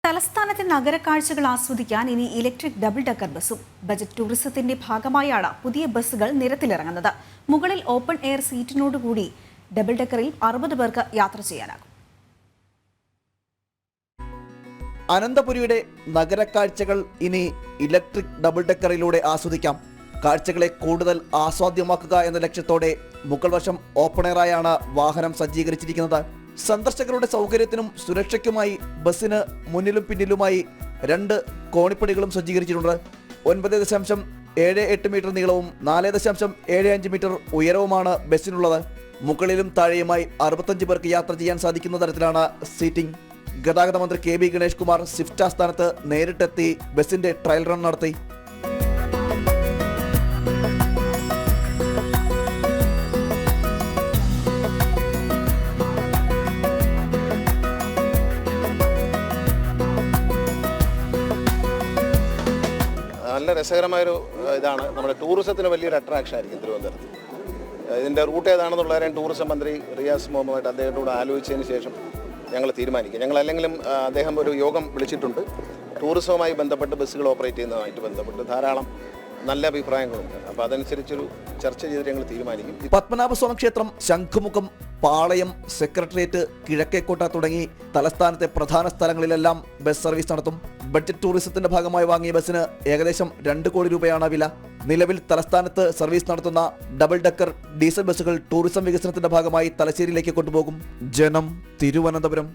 തലസ്ഥാനത്തെ നഗരക്കാഴ്ചകൾ ആസ്വദിക്കാൻ ഇനി ഇലക്ട്രിക് ഡബിൾ ഡക്കർ ബസ്സും. ബജറ്റ് ടൂറിസത്തിന്റെ ഭാഗമായാണ് പുതിയ ബസ്സുകൾ നിരത്തിലിറങ്ങുന്നത്. മുകളിൽ ഓപ്പൺ എയർ സീറ്റിനോടുകൂടി ഡബിൾ ഡക്കറിൽ 60 പേർക്ക് യാത്ര ചെയ്യാനാകും. അനന്തപുരിയുടെ നഗരക്കാഴ്ചകൾ ഇനി ഇലക്ട്രിക് ഡബിൾ ഡക്കറിലൂടെ ആസ്വദിക്കാം. കാഴ്ചകളെ കൂടുതൽ ആസ്വാദ്യമാക്കുക എന്ന ലക്ഷ്യത്തോടെ മുകൾ വശം ഓപ്പൺ എയറായാണ് വാഹനം സജ്ജീകരിച്ചിരിക്കുന്നത്. സന്ദർശകരുടെ സൗകര്യത്തിനും സുരക്ഷയ്ക്കുമായി ബസ്സിന് മുന്നിലും പിന്നിലുമായി 2 കോണിപ്പടികളും സജ്ജീകരിച്ചിട്ടുണ്ട്. 9.78 മീറ്റർ നീളവും 4.75 മീറ്റർ ഉയരവുമാണ് ബസ്സിനുള്ളത്. മുകളിലും താഴെയുമായി 65 പേർക്ക് യാത്ര ചെയ്യാൻ സാധിക്കുന്ന തരത്തിലാണ് സീറ്റിംഗ്. ഗതാഗത മന്ത്രി KB ഗണേഷ് കുമാർ സ്വിഫ്റ്റ് ആസ്ഥാനത്ത് നേരിട്ടെത്തി ബസിന്റെ ട്രയൽ റൺ നടത്തി. നല്ല രസകരമായൊരു ഇതാണ്. നമ്മുടെ ടൂറിസത്തിന് വലിയൊരു അട്രാക്ഷൻ ആയിരിക്കും തിരുവനന്തപുരത്ത്. ഇതിൻ്റെ റൂട്ട് ഏതാണെന്നുള്ള കാര്യം ടൂറിസം മന്ത്രി റിയാസ് മുഹമ്മദ് അദ്ദേഹത്തോട് ആലോചിച്ചതിന് ശേഷം ഞങ്ങൾ തീരുമാനിക്കും. ഞങ്ങൾ അല്ലെങ്കിലും അദ്ദേഹം ഒരു യോഗം വിളിച്ചിട്ടുണ്ട്. ടൂറിസവുമായി ബന്ധപ്പെട്ട് ബസ്സുകൾ ഓപ്പറേറ്റ് ചെയ്യുന്നതുമായിട്ട് ബന്ധപ്പെട്ട് ധാരാളം നല്ല അഭിപ്രായങ്ങളുണ്ട്. അപ്പോൾ അതനുസരിച്ചൊരു ചർച്ച ചെയ്തിട്ട് ഞങ്ങൾ തീരുമാനിക്കും. പത്മനാഭസ്വാമി ക്ഷേത്രം, ശംഖുമുഖം, പാളയം, സെക്രട്ടേറിയറ്റ്, കിഴക്കേക്കോട്ട തുടങ്ങി തലസ്ഥാനത്തെ പ്രധാന സ്ഥലങ്ങളിലെല്ലാം ബസ് സർവീസ് നടത്തും. ബഡ്ജറ്റ് ടൂറിസത്തിന്റെ ഭാഗമായി വാങ്ങിയ ബസ്സിന് ഏകദേശം 2 കോടി രൂപയാണ് വില. നിലവിൽ തലസ്ഥാനത്ത് സർവീസ് നടത്തുന്ന ഡബിൾ ഡക്കർ ഡീസൽ ബസ്സുകൾ ടൂറിസം വികസനത്തിന്റെ ഭാഗമായി തലശ്ശേരിയിലേക്ക് കൊണ്ടുപോകും. ജനം, തിരുവനന്തപുരം.